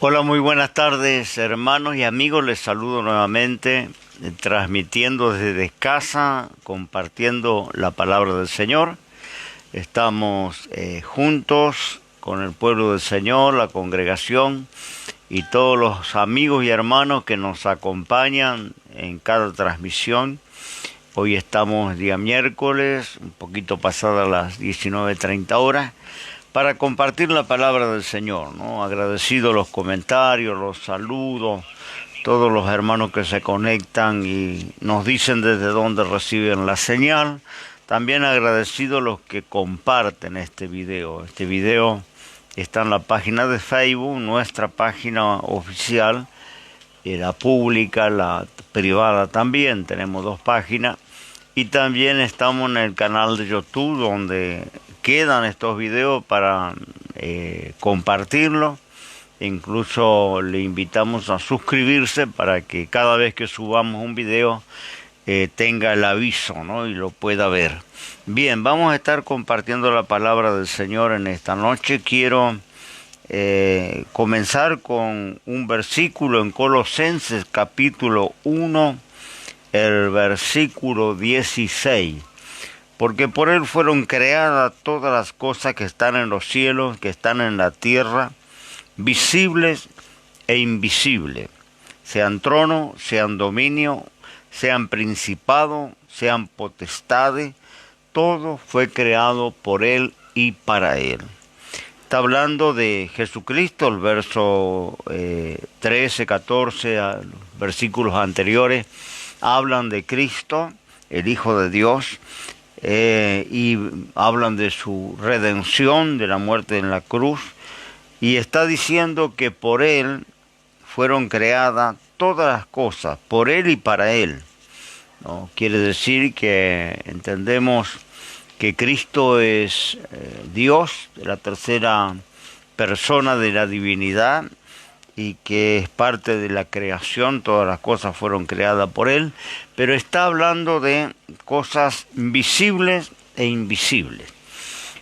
Hola, muy buenas tardes, hermanos y amigos. Les saludo nuevamente, transmitiendo desde casa, compartiendo la palabra del Señor. Estamos juntos con el pueblo del Señor, la congregación y todos los amigos y hermanos que nos acompañan en cada transmisión. Hoy estamos día miércoles, un poquito pasadas las 19:30 horas, para compartir la palabra del Señor, ¿no? Agradecido los comentarios, los saludos, todos los hermanos que se conectan y nos dicen desde dónde reciben la señal. También agradecido los que comparten este video. Este video está en la página de Facebook, nuestra página oficial, la pública, la privada también. Tenemos dos páginas. Y también estamos en el canal de YouTube, donde quedan estos videos para compartirlos. Incluso le invitamos a suscribirse para que cada vez que subamos un video tenga el aviso, ¿no? Y lo pueda ver. Bien, vamos a estar compartiendo la palabra del Señor en esta noche. Quiero comenzar con un versículo en Colosenses capítulo 1, el versículo 16. Porque por él fueron creadas todas las cosas que están en los cielos, que están en la tierra, visibles e invisibles, sean tronos, sean dominio, sean principados, sean potestades, todo fue creado por él y para él. Está hablando de Jesucristo, el verso 13, 14, versículos anteriores, hablan de Cristo, el Hijo de Dios, y hablan de su redención, de la muerte en la cruz, y está diciendo que por Él fueron creadas todas las cosas, por Él y para Él, ¿no? Quiere decir que entendemos que Cristo es Dios, la tercera persona de la divinidad, y que es parte de la creación, todas las cosas fueron creadas por Él, pero está hablando de cosas visibles e invisibles.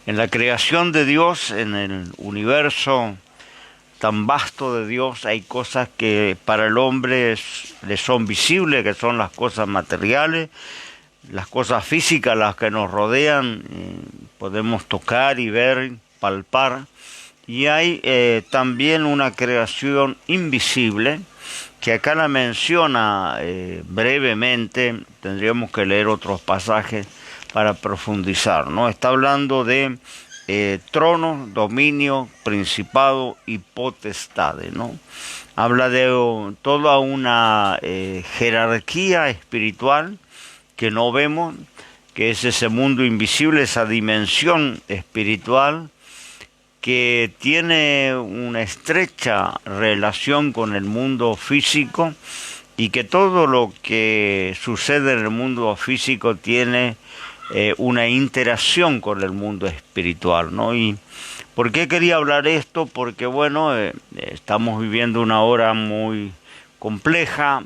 En la creación de Dios, en el universo tan vasto de Dios, hay cosas que para el hombre le son visibles, que son las cosas materiales, las cosas físicas, las que nos rodean, podemos tocar y ver, palpar. Y hay también una creación invisible, que acá la menciona brevemente. Tendríamos que leer otros pasajes para profundizar, ¿no? Está hablando de tronos, dominio, principado y potestades, ¿no? Habla de toda una jerarquía espiritual que no vemos, que es ese mundo invisible, esa dimensión espiritual, que tiene una estrecha relación con el mundo físico, y que todo lo que sucede en el mundo físico tiene una interacción con el mundo espiritual, ¿no? ¿Y por qué quería hablar esto? Porque, bueno, estamos viviendo una hora muy compleja,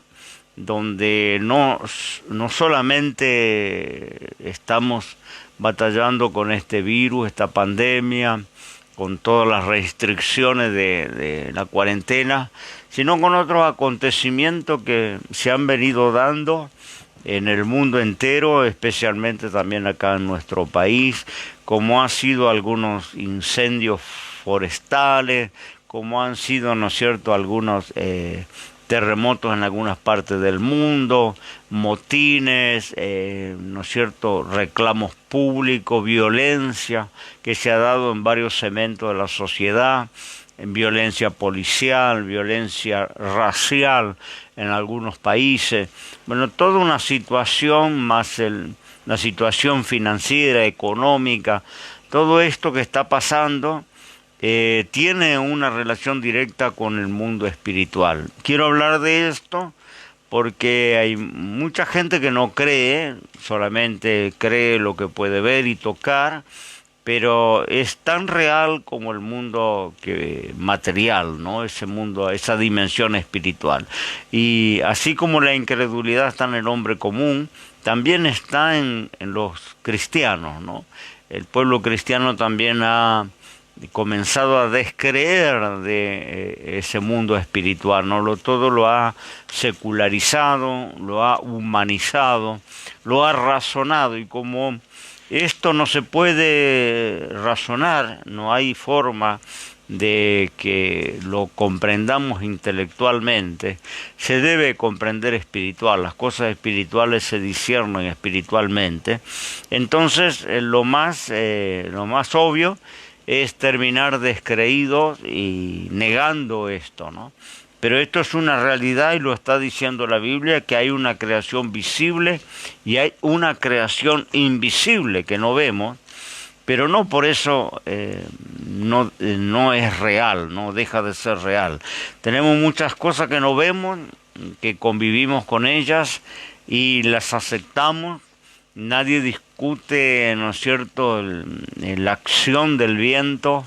donde no solamente estamos batallando con este virus, esta pandemia, con todas las restricciones de la cuarentena, sino con otros acontecimientos que se han venido dando en el mundo entero, especialmente también acá en nuestro país, como han sido algunos incendios forestales, como han sido, ¿no es cierto?, algunos terremotos en algunas partes del mundo, motines, ¿no es cierto?, reclamos públicos, violencia que se ha dado en varios segmentos de la sociedad, en violencia policial, violencia racial en algunos países. Bueno, toda una situación, más la situación financiera, económica, todo esto que está pasando tiene una relación directa con el mundo espiritual. Quiero hablar de esto porque hay mucha gente que no cree, solamente cree lo que puede ver y tocar, pero es tan real como el mundo material, ¿no? Ese mundo, esa dimensión espiritual. Y así como la incredulidad está en el hombre común, también está en los cristianos, ¿no? El pueblo cristiano también ha comenzado a descreer de ese mundo espiritual, ¿no? Todo lo ha secularizado, lo ha humanizado, lo ha razonado, y como esto no se puede razonar, no hay forma de que lo comprendamos intelectualmente, se debe comprender espiritual, las cosas espirituales se disciernen espiritualmente. Entonces lo más obvio es terminar descreídos y negando esto, ¿no? Pero esto es una realidad y lo está diciendo la Biblia, que hay una creación visible y hay una creación invisible que no vemos, pero no por eso no es real, no deja de ser real. Tenemos muchas cosas que no vemos, que convivimos con ellas y las aceptamos. Nadie discute, ¿no es cierto?, la acción del viento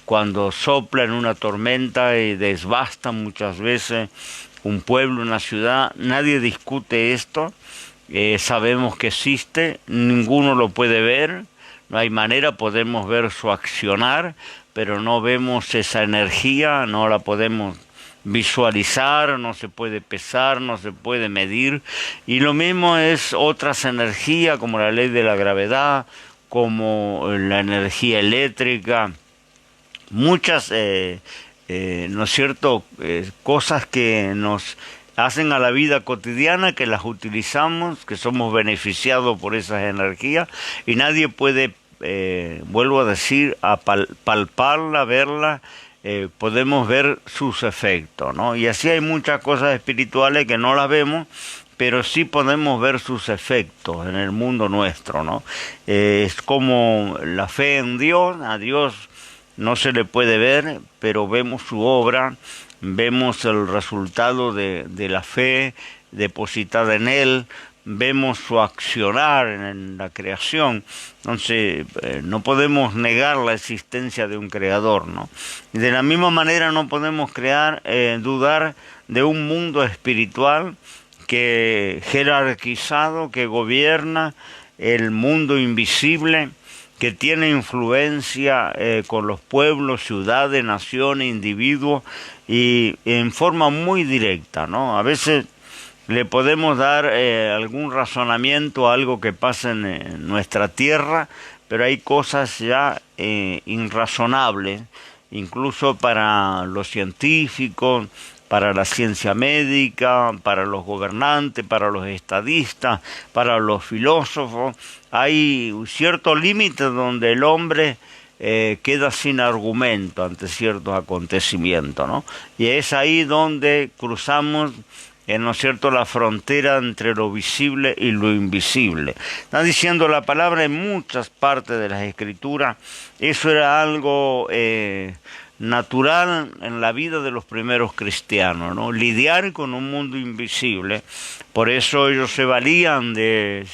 cuando sopla en una tormenta y devasta muchas veces un pueblo, una ciudad. Nadie discute esto. Sabemos que existe, ninguno lo puede ver, no hay manera, podemos ver su accionar, pero no vemos esa energía, no la podemos visualizar, no se puede pesar, no se puede medir. Y lo mismo es otras energías como la ley de la gravedad, como la energía eléctrica, muchas, ¿no es cierto?, cosas que nos hacen a la vida cotidiana, que las utilizamos, que somos beneficiados por esas energías, y nadie puede, vuelvo a decir, palparla, verla. Podemos ver sus efectos, ¿no? Y así hay muchas cosas espirituales que no las vemos, pero sí podemos ver sus efectos en el mundo nuestro, ¿no? Es como la fe en Dios. A Dios no se le puede ver, pero vemos su obra, vemos el resultado de la fe depositada en Él, vemos su accionar en la creación. Entonces no podemos negar la existencia de un creador, ¿no? Y de la misma manera no podemos dudar de un mundo espiritual que jerarquizado, que gobierna el mundo invisible, que tiene influencia con los pueblos, ciudades, naciones, individuos, y en forma muy directa, ¿no? A veces le podemos dar algún razonamiento a algo que pasa en nuestra tierra, pero hay cosas ya irrazonables, incluso para los científicos, para la ciencia médica, para los gobernantes, para los estadistas, para los filósofos. Hay un cierto límite donde el hombre queda sin argumento ante ciertos acontecimientos, ¿no? Y es ahí donde cruzamos, ¿no es cierto?, la frontera entre lo visible y lo invisible. Está diciendo la palabra en muchas partes de las Escrituras. Eso era algo natural en la vida de los primeros cristianos, ¿no? Lidiar con un mundo invisible. Por eso ellos se valían de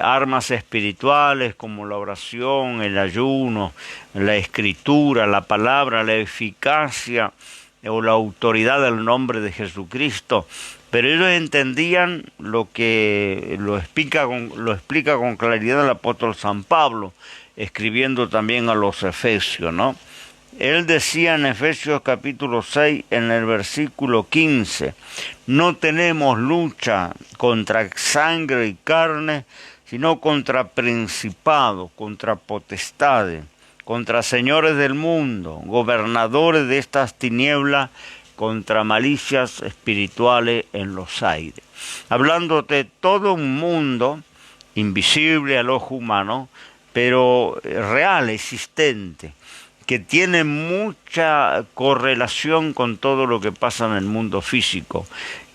armas espirituales como la oración, el ayuno, la escritura, la palabra, la eficacia o la autoridad del nombre de Jesucristo. Pero ellos entendían lo que lo explica con claridad el apóstol San Pablo, escribiendo también a los Efesios, ¿no? Él decía en Efesios capítulo 6, en el versículo 15, no tenemos lucha contra sangre y carne, sino contra principados, contra potestades, contra señores del mundo, gobernadores de estas tinieblas, contra malicias espirituales en los aires. Hablando de todo un mundo invisible al ojo humano, pero real, existente, que tiene mucha correlación con todo lo que pasa en el mundo físico.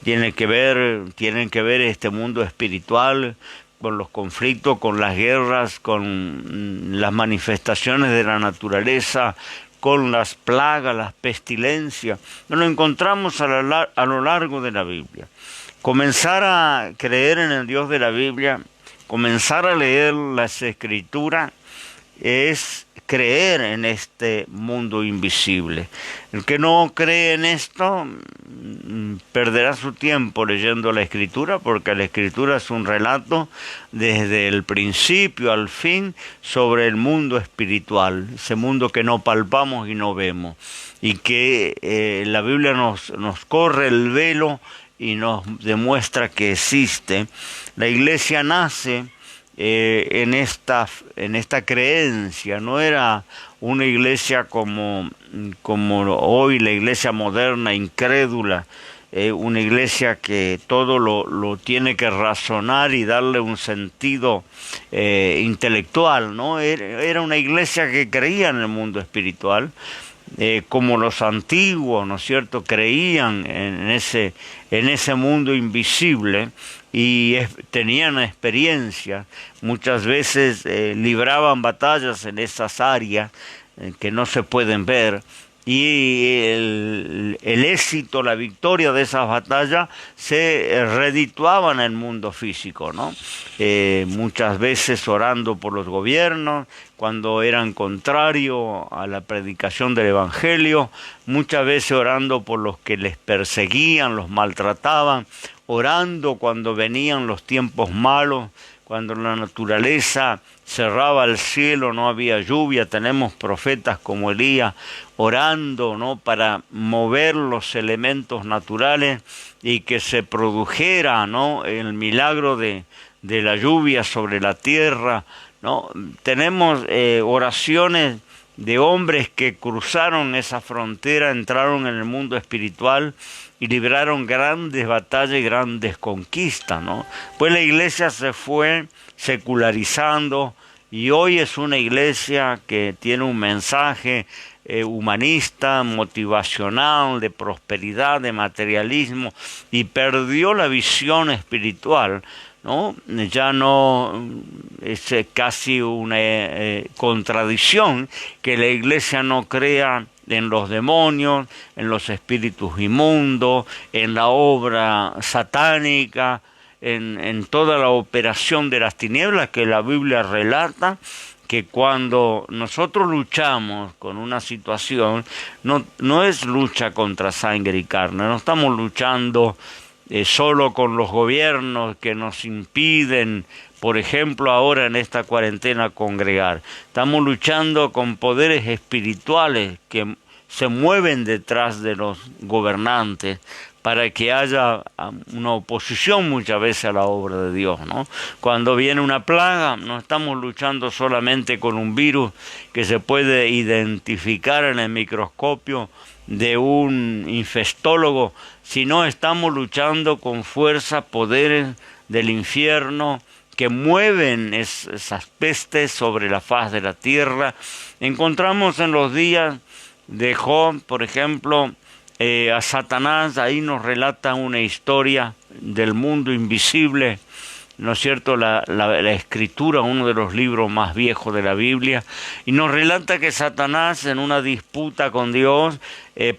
Tienen que ver este mundo espiritual con los conflictos, con las guerras, con las manifestaciones de la naturaleza, con las plagas, las pestilencias. Nos lo encontramos a lo largo de la Biblia. Comenzar a creer en el Dios de la Biblia, comenzar a leer las Escrituras, es creer en este mundo invisible. El que no cree en esto perderá su tiempo leyendo la Escritura, porque la Escritura es un relato desde el principio al fin sobre el mundo espiritual, ese mundo que no palpamos y no vemos, y que la Biblia nos corre el velo y nos demuestra que existe. La iglesia nace en esta creencia. No era una iglesia como hoy la iglesia moderna, incrédula, una iglesia que todo lo tiene que razonar y darle un sentido intelectual, ¿no? Era una iglesia que creía en el mundo espiritual, como los antiguos, ¿no es cierto?, creían en ese mundo invisible y tenían experiencia. Muchas veces libraban batallas en esas áreas que no se pueden ver, y el éxito, la victoria de esas batallas se redituaban en el mundo físico, ¿no? Muchas veces orando por los gobiernos, cuando eran contrarios a la predicación del Evangelio, muchas veces orando por los que les perseguían, los maltrataban, orando cuando venían los tiempos malos, cuando la naturaleza cerraba el cielo, no había lluvia. Tenemos profetas como Elías orando, ¿no?, para mover los elementos naturales y que se produjera, ¿no?, el milagro de la lluvia sobre la tierra, ¿no? Tenemos oraciones de hombres que cruzaron esa frontera, entraron en el mundo espiritual y libraron grandes batallas y grandes conquistas, ¿no? Pues la iglesia se fue secularizando y hoy es una iglesia que tiene un mensaje humanista, motivacional, de prosperidad, de materialismo, y perdió la visión espiritual, ¿no? Ya no es casi una contradicción que la iglesia no crea en los demonios, en los espíritus inmundos, en la obra satánica, en toda la operación de las tinieblas que la Biblia relata, que cuando nosotros luchamos con una situación, no es lucha contra sangre y carne, no estamos luchando solo con los gobiernos que nos impiden, por ejemplo, ahora en esta cuarentena congregar. Estamos luchando con poderes espirituales que se mueven detrás de los gobernantes para que haya una oposición muchas veces a la obra de Dios, ¿no? Cuando viene una plaga, no estamos luchando solamente con un virus que se puede identificar en el microscopio de un infestólogo, sino estamos luchando con fuerzas, poderes del infierno que mueven esas pestes sobre la faz de la tierra. Encontramos en los días de Job, por ejemplo, a Satanás. Ahí nos relata una historia del mundo invisible, ¿no es cierto?, la Escritura, uno de los libros más viejos de la Biblia, y nos relata que Satanás, en una disputa con Dios,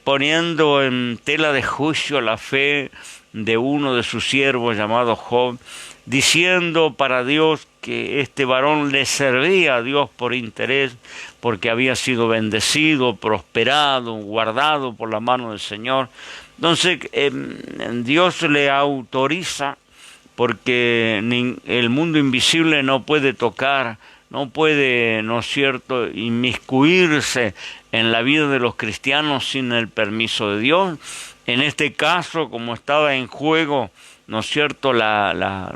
poniendo en tela de juicio la fe de uno de sus siervos llamado Job, diciendo para Dios que este varón le servía a Dios por interés, porque había sido bendecido, prosperado, guardado por la mano del Señor. Entonces Dios le autoriza, porque el mundo invisible no puede tocar, no puede, ¿no es cierto?, inmiscuirse en la vida de los cristianos sin el permiso de Dios. En este caso, como estaba en juego, ¿no es cierto?, la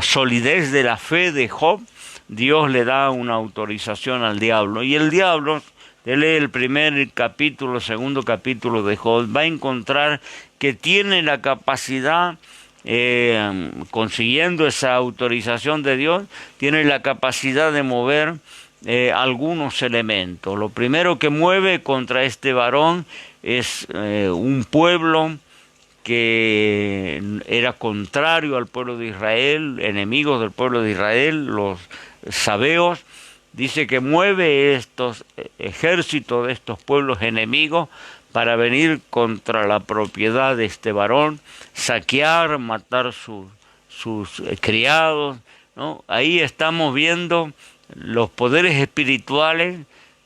solidez de la fe de Job, Dios le da una autorización al diablo. Y el diablo, él lee el primer capítulo, el segundo capítulo de Job, va a encontrar que tiene la capacidad, consiguiendo esa autorización de Dios, tiene la capacidad de mover algunos elementos. Lo primero que mueve contra este varón es un pueblo que era contrario al pueblo de Israel, enemigos del pueblo de Israel, los sabeos. Dice que mueve estos ejércitos de estos pueblos enemigos para venir contra la propiedad de este varón, saquear, matar sus criados, ¿no? Ahí estamos viendo los poderes espirituales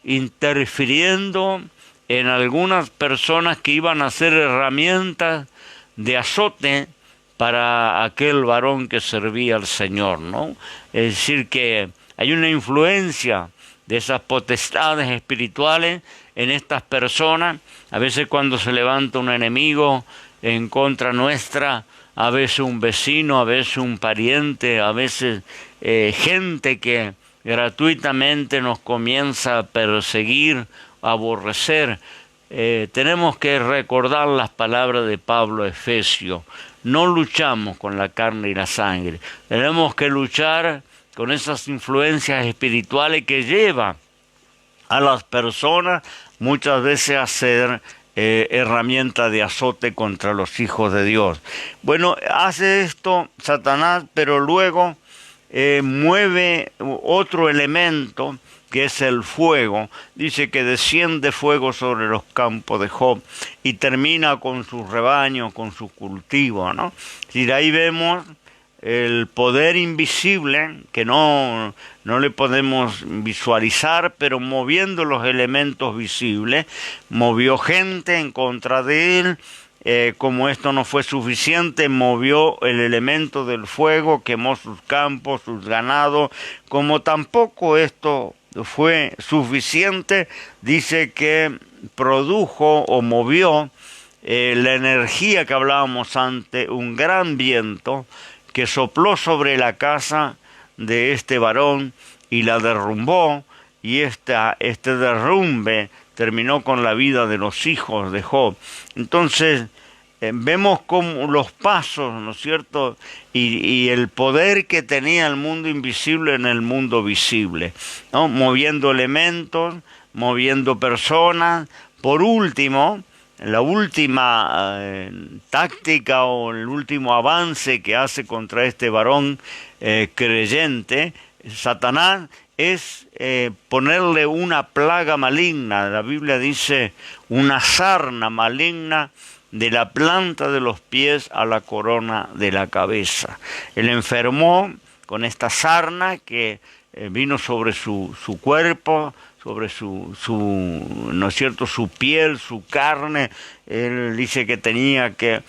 interfiriendo en algunas personas que iban a ser herramientas de azote para aquel varón que servía al Señor, ¿no? Es decir, que hay una influencia de esas potestades espirituales en estas personas. A veces cuando se levanta un enemigo en contra nuestra, a veces un vecino, a veces un pariente, a veces gente que gratuitamente nos comienza a perseguir, a aborrecer. Tenemos que recordar las palabras de Pablo a Efesios. No luchamos con la carne y la sangre. Tenemos que luchar con esas influencias espirituales que llevan a las personas muchas veces a ser herramienta de azote contra los hijos de Dios. Bueno, hace esto Satanás, pero luego mueve otro elemento que es el fuego. Dice que desciende fuego sobre los campos de Job y termina con sus rebaños, con su cultivo, ¿no? Y de ahí vemos el poder invisible que no le podemos visualizar, pero moviendo los elementos visibles, movió gente en contra de él. Como esto no fue suficiente, movió el elemento del fuego, quemó sus campos, sus ganados. Como tampoco esto fue suficiente, dice que produjo o movió la energía que hablábamos antes, un gran viento que sopló sobre la casa de este varón y la derrumbó, y este derrumbe terminó con la vida de los hijos de Job. Entonces vemos como los pasos, ¿no es cierto?, y el poder que tenía el mundo invisible en el mundo visible, ¿no? Moviendo elementos, moviendo personas. Por último, la última táctica o el último avance que hace contra este varón creyente, Satanás, es ponerle una plaga maligna. La Biblia dice una sarna maligna de la planta de los pies a la corona de la cabeza. Él enfermó con esta sarna que vino sobre su cuerpo, sobre ¿no es cierto?, su piel, su carne. Él dice que tenía que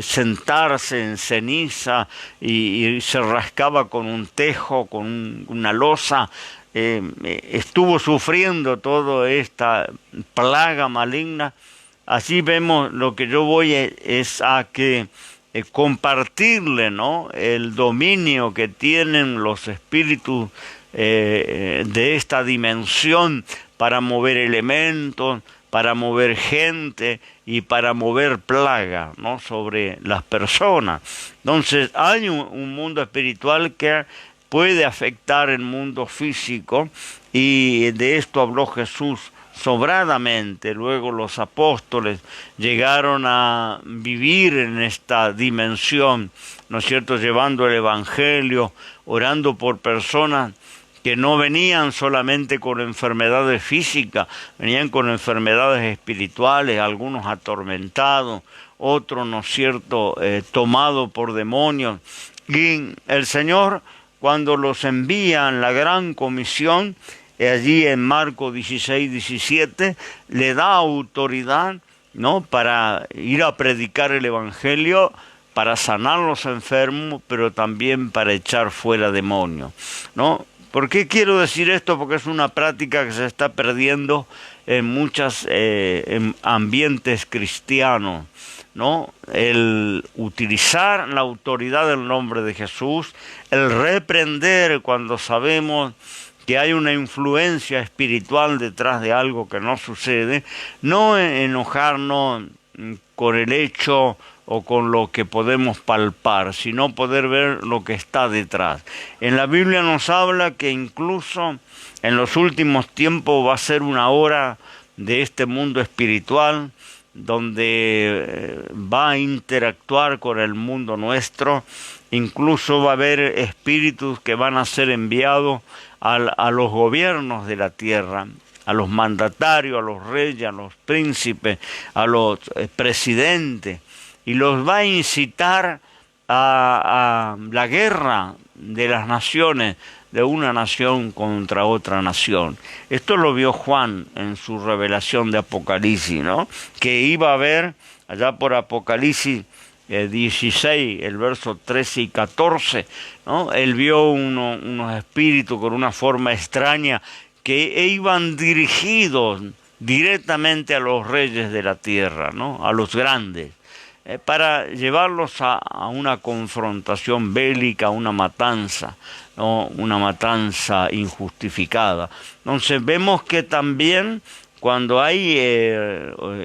sentarse en ceniza y se rascaba con un tejo, con una losa. Estuvo sufriendo toda esta plaga maligna. Así vemos, lo que yo voy es a que compartirle, ¿no?, el dominio que tienen los espíritus de esta dimensión para mover elementos, para mover gente y para mover plaga, ¿no?, sobre las personas. Entonces hay un mundo espiritual que puede afectar el mundo físico, y de esto habló Jesús sobradamente. Luego los apóstoles llegaron a vivir en esta dimensión, ¿no es cierto?, llevando el evangelio, orando por personas que no venían solamente con enfermedades físicas, venían con enfermedades espirituales, algunos atormentados, otros, ¿no es cierto?, tomados por demonios. Y el Señor, cuando los envía en la gran comisión, allí en Marcos 16, 17, le da autoridad, ¿no?, para ir a predicar el evangelio, para sanar a los enfermos, pero también para echar fuera demonios, ¿no? ¿Por qué quiero decir esto? Porque es una práctica que se está perdiendo en muchos ambientes cristianos, ¿no? El utilizar la autoridad del nombre de Jesús, el reprender cuando sabemos que hay una influencia espiritual detrás de algo que no sucede, no enojarnos con el hecho o con lo que podemos palpar, sino poder ver lo que está detrás. En la Biblia nos habla que incluso en los últimos tiempos va a ser una hora de este mundo espiritual donde va a interactuar con el mundo nuestro. Incluso va a haber espíritus que van a ser enviados a los gobiernos de la tierra, a los mandatarios, a los reyes, a los príncipes, a los presidentes, y los va a incitar a la guerra de las naciones, de una nación contra otra nación. Esto lo vio Juan en su revelación de Apocalipsis, ¿no? Que iba a haber, allá por Apocalipsis 16, el verso 13 y 14, ¿no? Él vio unos espíritus con una forma extraña que iban dirigidos directamente a los reyes de la tierra, ¿no? A los grandes, para llevarlos a una confrontación bélica, una matanza, ¿no? Una matanza injustificada. Entonces vemos que también cuando hay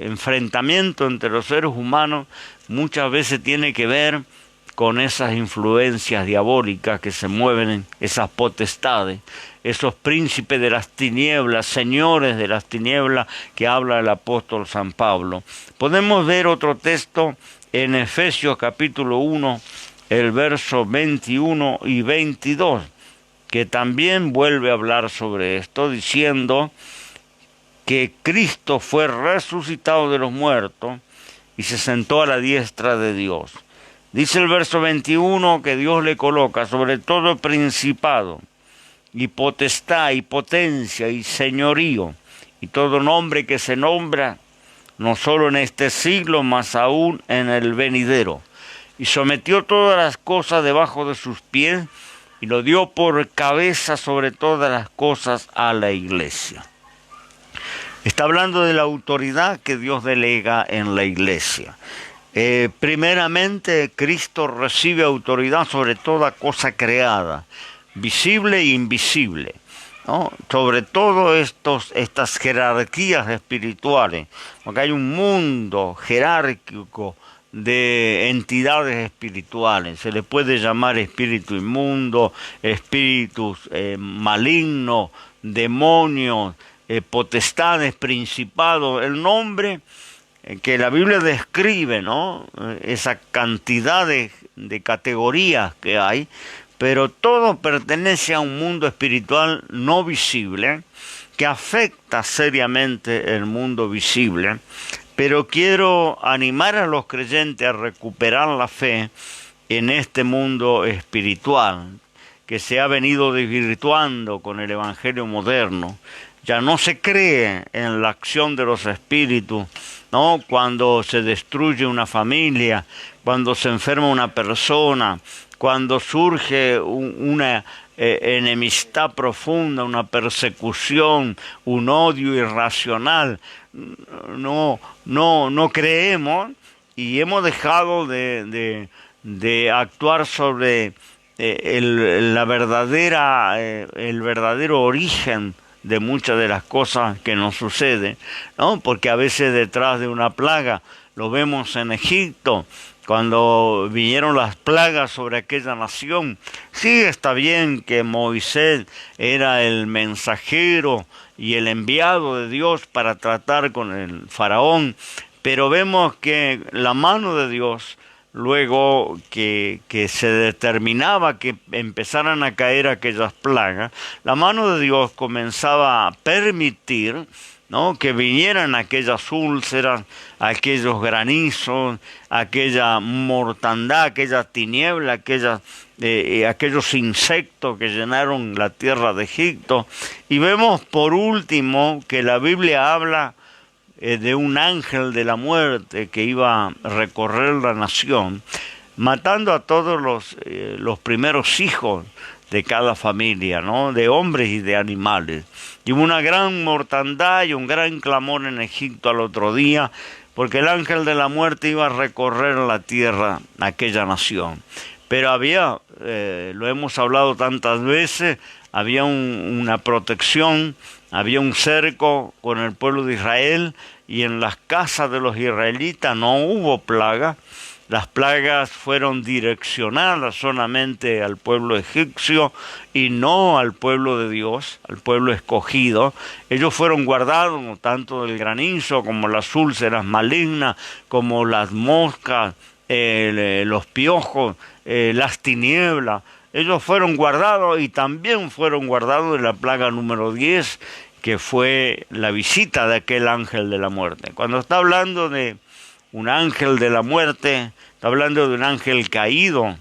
enfrentamiento entre los seres humanos, muchas veces tiene que ver con esas influencias diabólicas que se mueven, esas potestades, esos príncipes de las tinieblas, señores de las tinieblas que habla el apóstol San Pablo. Podemos ver otro texto en Efesios capítulo 1, el verso 21 y 22, que también vuelve a hablar sobre esto, diciendo que Cristo fue resucitado de los muertos y se sentó a la diestra de Dios. Dice el verso 21 que Dios le coloca sobre todo principado y potestad y potencia y señorío y todo nombre que se nombra, no solo en este siglo, mas aún en el venidero. Y sometió todas las cosas debajo de sus pies y lo dio por cabeza sobre todas las cosas a la iglesia. Está hablando de la autoridad que Dios delega en la iglesia. Primeramente, Cristo recibe autoridad sobre toda cosa creada, visible e invisible, ¿no? Sobre todo estas jerarquías espirituales, porque hay un mundo jerárquico de entidades espirituales. Se le puede llamar espíritu inmundo, espíritus malignos, demonios, potestades, principados, el nombre que la Biblia describe, ¿no? Esa cantidad de categorías que hay, pero todo pertenece a un mundo espiritual no visible que afecta seriamente el mundo visible. Pero quiero animar a los creyentes a recuperar la fe en este mundo espiritual que se ha venido desvirtuando con el evangelio moderno. Ya no se cree en la acción de los espíritus, ¿no? Cuando se destruye una familia, cuando se enferma una persona, cuando surge una enemistad profunda, una persecución, un odio irracional. No creemos y hemos dejado de actuar sobre el verdadero origen de muchas de las cosas que nos suceden, ¿no? Porque a veces detrás de una plaga, lo vemos en Egipto, cuando vinieron las plagas sobre aquella nación. Sí, está bien que Moisés era el mensajero y el enviado de Dios para tratar con el faraón, pero vemos que la mano de Dios, luego que se determinaba que empezaran a caer aquellas plagas, la mano de Dios comenzaba a permitir, ¿no?, que vinieran aquellas úlceras, aquellos granizos, aquella mortandad, aquella tiniebla, aquellos insectos que llenaron la tierra de Egipto. Y vemos por último que la Biblia habla de un ángel de la muerte que iba a recorrer la nación, matando a todos los primeros hijos de cada familia, ¿no?, de hombres y de animales. Y hubo una gran mortandad y un gran clamor en Egipto al otro día, porque el ángel de la muerte iba a recorrer la tierra, aquella nación. Pero había, lo hemos hablado tantas veces, había una protección, había un cerco con el pueblo de Israel, y en las casas de los israelitas no hubo plaga. Las plagas fueron direccionadas solamente al pueblo egipcio y no al pueblo de Dios, al pueblo escogido. Ellos fueron guardados tanto del granizo como las úlceras malignas, como las moscas, los piojos, las tinieblas. Ellos fueron guardados y también fueron guardados de la plaga número 10, que fue la visita de aquel ángel de la muerte. Cuando está hablando de un ángel de la muerte, está hablando de un ángel caído,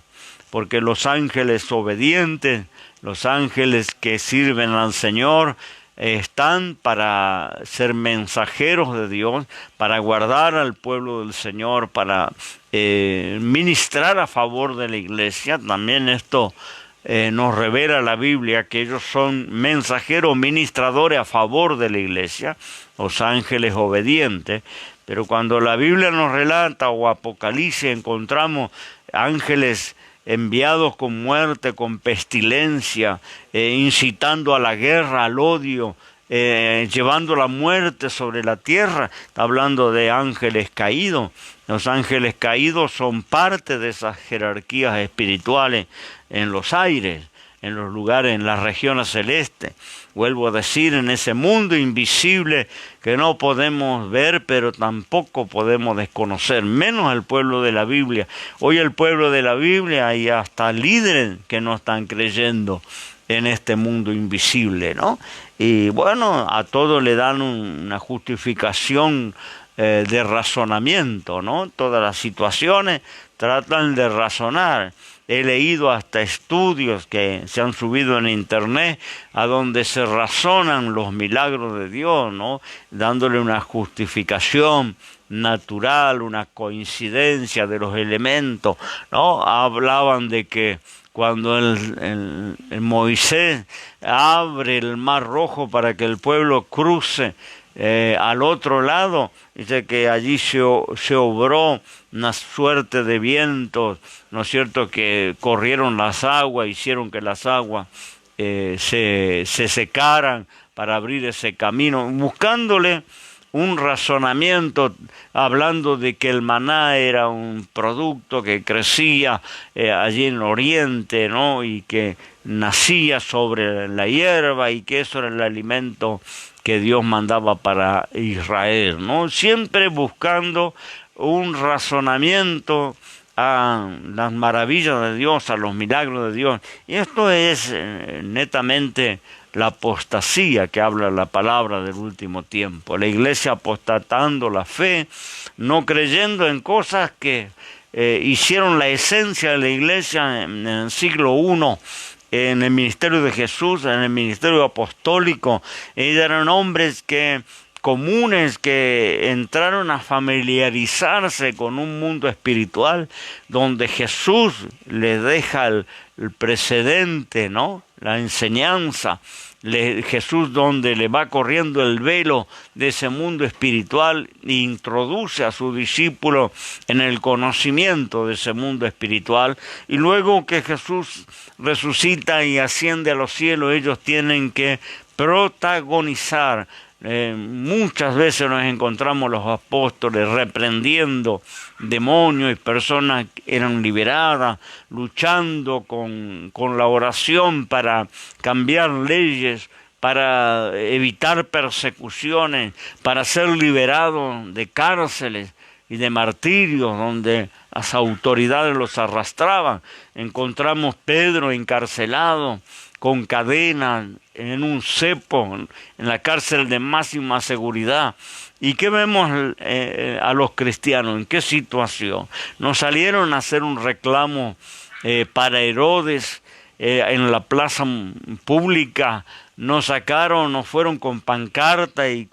porque los ángeles obedientes Los ángeles que sirven al Señor están para ser mensajeros de Dios, para guardar al pueblo del Señor, para ministrar a favor de la iglesia. También esto nos revela la Biblia, que ellos son mensajeros, ministradores a favor de la iglesia, los ángeles obedientes. Pero cuando la Biblia nos relata o Apocalipsis encontramos ángeles enviados con muerte, con pestilencia, incitando a la guerra, al odio, llevando la muerte sobre la tierra. Está hablando de ángeles caídos. Los ángeles caídos son parte de esas jerarquías espirituales en los aires, en los lugares, en las regiones celestes. Vuelvo a decir, en ese mundo invisible que no podemos ver, pero tampoco podemos desconocer, menos el pueblo de la Biblia. Hoy el pueblo de la Biblia hay hasta líderes que no están creyendo en este mundo invisible, ¿no? Y bueno, a todos le dan una justificación de razonamiento, ¿no? Todas las situaciones tratan de razonar. He leído hasta estudios que se han subido en internet a donde se razonan los milagros de Dios, ¿no? Dándole una justificación natural, una coincidencia de los elementos, ¿no? Hablaban de que cuando el Moisés abre el mar rojo para que el pueblo cruce al otro lado, dice que allí se obró una suerte de vientos, ¿no es cierto?, que corrieron las aguas, hicieron que las aguas se secaran para abrir ese camino, buscándole un razonamiento, hablando de que el maná era un producto que crecía allí en el oriente, ¿no?, y que nacía sobre la hierba y que eso era el alimento que Dios mandaba para Israel, ¿no? Siempre buscando un razonamiento a las maravillas de Dios, a los milagros de Dios. Y esto es netamente la apostasía que habla la palabra del último tiempo. La iglesia apostatando la fe, no creyendo en cosas que hicieron la esencia de la iglesia en el siglo I, en el ministerio de Jesús, en el ministerio apostólico. Ellos eran hombres comunes que entraron a familiarizarse con un mundo espiritual donde Jesús les deja el precedente, ¿no?, la enseñanza. Jesús, donde le va corriendo el velo de ese mundo espiritual, e introduce a su discípulo en el conocimiento de ese mundo espiritual, y luego que Jesús resucita y asciende a los cielos, ellos tienen que protagonizar. Muchas veces nos encontramos los apóstoles reprendiendo demonios y personas que eran liberadas, luchando con la oración para cambiar leyes, para evitar persecuciones, para ser liberados de cárceles y de martirios donde las autoridades los arrastraban. Encontramos Pedro encarcelado con cadenas en un cepo, en la cárcel de máxima seguridad. ¿Y qué vemos a los cristianos? ¿En qué situación? Nos salieron a hacer un reclamo para Herodes en la plaza pública. Nos sacaron, nos fueron con pancarta y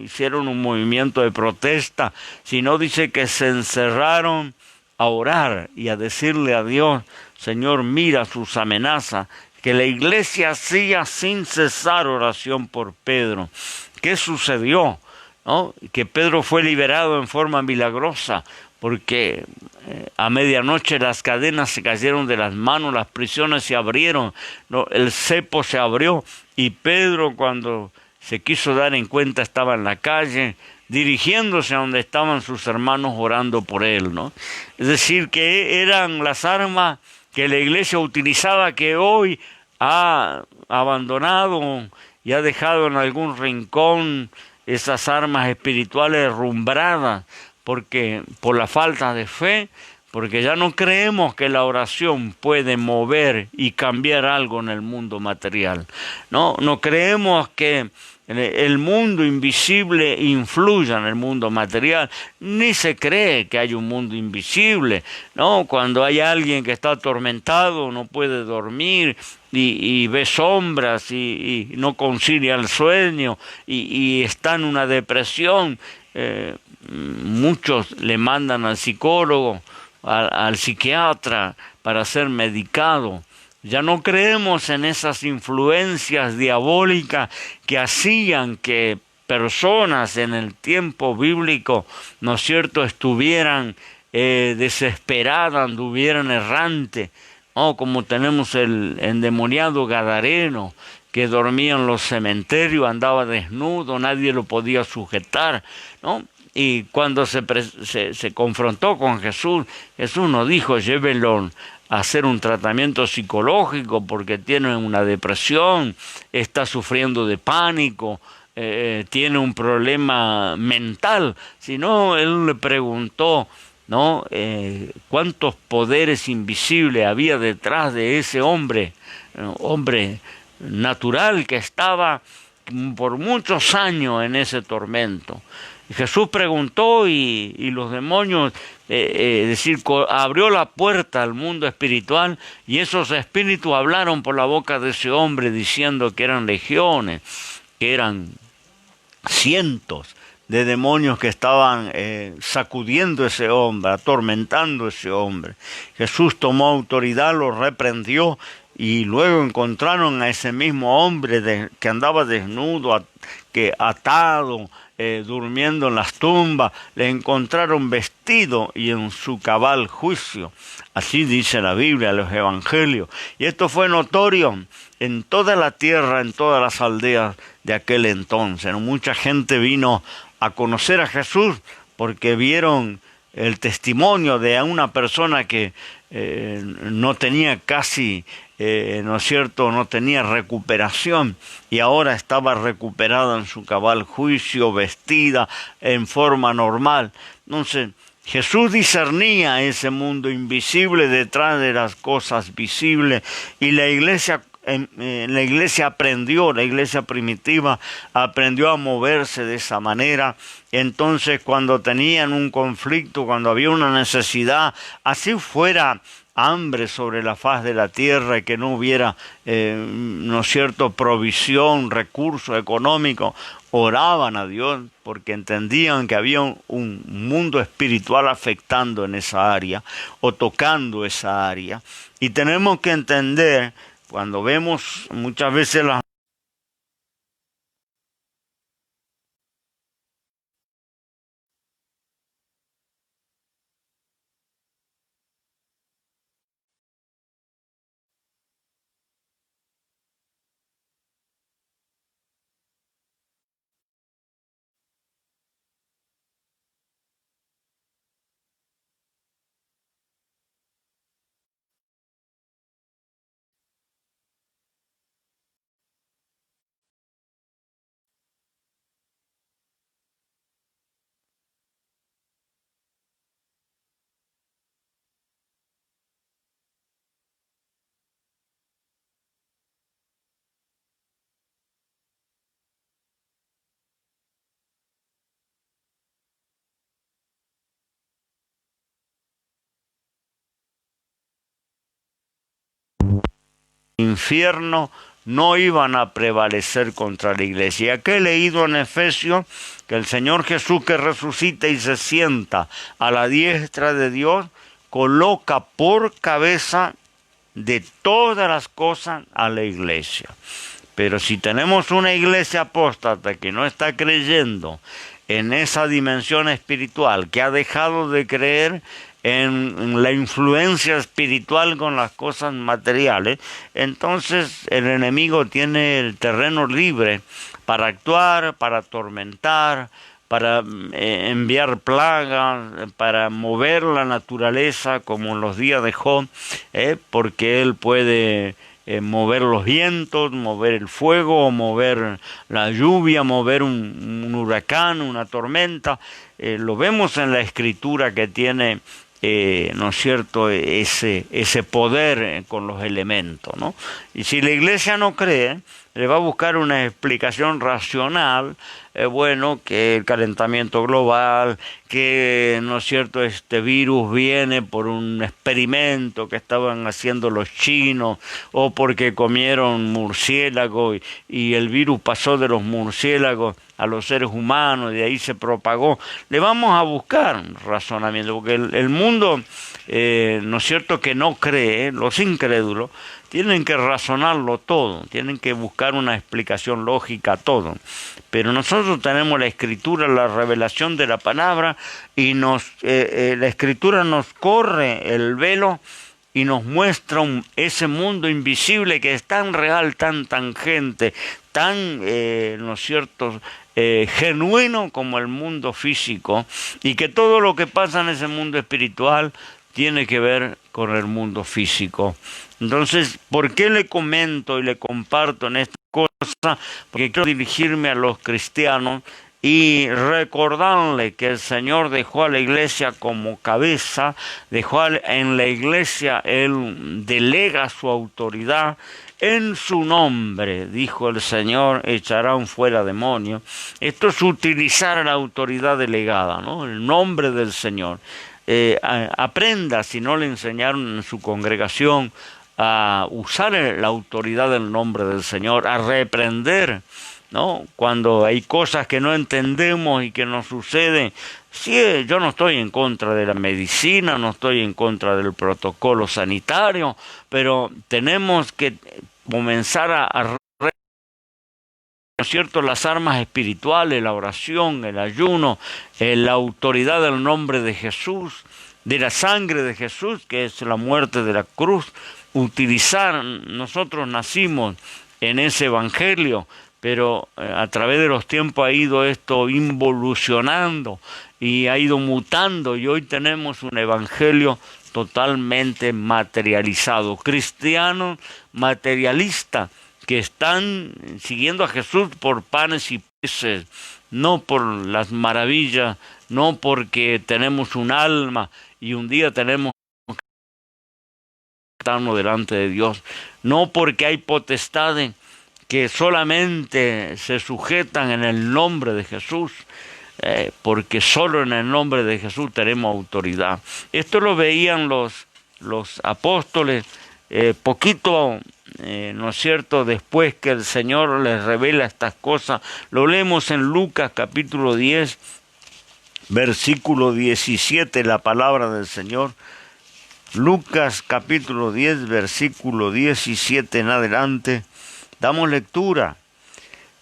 hicieron un movimiento de protesta, sino dice que se encerraron a orar y a decirle a Dios: Señor, mira sus amenazas. Que la iglesia hacía sin cesar oración por Pedro. ¿Qué sucedió? ¿No? Que Pedro fue liberado en forma milagrosa, porque a medianoche las cadenas se cayeron de las manos, las prisiones se abrieron, ¿no? El cepo se abrió, y Pedro, cuando se quiso dar en cuenta, estaba en la calle, dirigiéndose a donde estaban sus hermanos orando por él, ¿no? Es decir, que eran las armas que la iglesia utilizaba, que hoy ha abandonado y ha dejado en algún rincón esas armas espirituales derrumbradas, porque por la falta de fe, porque ya no creemos que la oración puede mover y cambiar algo en el mundo material. No creemos que el mundo invisible influya en el mundo material. Ni se cree que hay un mundo invisible, ¿no? Cuando hay alguien que está atormentado, no puede dormir y ve sombras y no concilia el sueño y está en una depresión, muchos le mandan al psicólogo, al psiquiatra para ser medicado. Ya no creemos en esas influencias diabólicas que hacían que personas en el tiempo bíblico, ¿no es cierto?, estuvieran desesperadas, anduvieran errantes, ¿no? Como tenemos el endemoniado gadareno, que dormía en los cementerios, andaba desnudo, nadie lo podía sujetar, ¿no? Y cuando se confrontó con Jesús, Jesús nos dijo: llévenlo a hacer un tratamiento psicológico porque tiene una depresión, está sufriendo de pánico, tiene un problema mental. Si no, él le preguntó, ¿no?, cuántos poderes invisibles había detrás de ese hombre, hombre natural que estaba por muchos años en ese tormento. Jesús preguntó y los demonios, abrió la puerta al mundo espiritual, y esos espíritus hablaron por la boca de ese hombre diciendo que eran legiones, que eran cientos de demonios que estaban sacudiendo a ese hombre, atormentando a ese hombre. Jesús tomó autoridad, lo reprendió, y luego encontraron a ese mismo hombre que andaba desnudo, atado, durmiendo en las tumbas. Le encontraron vestido y en su cabal juicio. Así dice la Biblia, los evangelios. Y esto fue notorio en toda la tierra, en todas las aldeas de aquel entonces. Mucha gente vino a conocer a Jesús porque vieron el testimonio de una persona que no tenía casi, ¿no es cierto?, no tenía recuperación, y ahora estaba recuperada en su cabal juicio, vestida en forma normal. Entonces, Jesús discernía ese mundo invisible detrás de las cosas visibles, y la iglesia aprendió, la iglesia primitiva aprendió a moverse de esa manera. Entonces, cuando tenían un conflicto, cuando había una necesidad, así fuera hambre sobre la faz de la tierra y que no hubiera, ¿no es cierto?, provisión, recursos económicos, oraban a Dios porque entendían que había un mundo espiritual afectando en esa área o tocando esa área. Y tenemos que entender, cuando vemos muchas veces las infierno no iban a prevalecer contra la iglesia. Aquí he leído en Efesios que el Señor Jesús, que resucita y se sienta a la diestra de Dios, coloca por cabeza de todas las cosas a la iglesia. Pero si tenemos una iglesia apóstata que no está creyendo en esa dimensión espiritual, que ha dejado de creer en la influencia espiritual con las cosas materiales, entonces el enemigo tiene el terreno libre para actuar, para atormentar, para enviar plagas, para mover la naturaleza como en los días de Job, porque él puede mover los vientos, mover el fuego, mover la lluvia, mover un huracán, una tormenta. Lo vemos en la escritura que tiene, ¿no es cierto?, ese poder con los elementos, ¿no? Y si la iglesia no cree, le va a buscar una explicación racional, bueno, que el calentamiento global, que, ¿no es cierto?, este virus viene por un experimento que estaban haciendo los chinos, o porque comieron murciélagos y el virus pasó de los murciélagos a los seres humanos, y de ahí se propagó. Le vamos a buscar razonamiento, porque el mundo, ¿no es cierto?, que no cree, los incrédulos, tienen que razonarlo todo, tienen que buscar una explicación lógica a todo. Pero nosotros tenemos la Escritura, la revelación de la palabra, y la Escritura nos corre el velo y nos muestra ese mundo invisible que es tan real, tan tangente, tan, ¿no es cierto?, genuino como el mundo físico, y que todo lo que pasa en ese mundo espiritual tiene que ver con el mundo físico. Entonces, ¿por qué le comento y le comparto en esta cosa? Porque quiero dirigirme a los cristianos y recordarle que el Señor dejó a la iglesia como cabeza, en la iglesia Él delega su autoridad. En su nombre, dijo el Señor, echarán fuera demonios. Esto es utilizar la autoridad delegada, ¿no? El nombre del Señor. Aprenda, si no le enseñaron en su congregación, a usar la autoridad del nombre del Señor, a reprender, ¿no?, cuando hay cosas que no entendemos y que nos suceden. Sí, yo no estoy en contra de la medicina, no estoy en contra del protocolo sanitario, pero tenemos que comenzar ¿no es cierto?, las armas espirituales, la oración, el ayuno, la autoridad del nombre de Jesús, de la sangre de Jesús, que es la muerte de la cruz. Utilizar, nosotros nacimos en ese evangelio, pero a través de los tiempos ha ido esto involucionando y ha ido mutando, y hoy tenemos un evangelio totalmente materializado, cristianos materialistas que están siguiendo a Jesús por panes y peces, no por las maravillas, no porque tenemos un alma y un día tenemos delante de Dios, no porque hay potestades que solamente se sujetan en el nombre de Jesús, porque solo en el nombre de Jesús tenemos autoridad. Esto lo veían los apóstoles poquito, ¿no es cierto?, después que el Señor les revela estas cosas. Lo leemos en Lucas capítulo 10, versículo 17, la palabra del Señor. Lucas capítulo 10, versículo 17 en adelante, damos lectura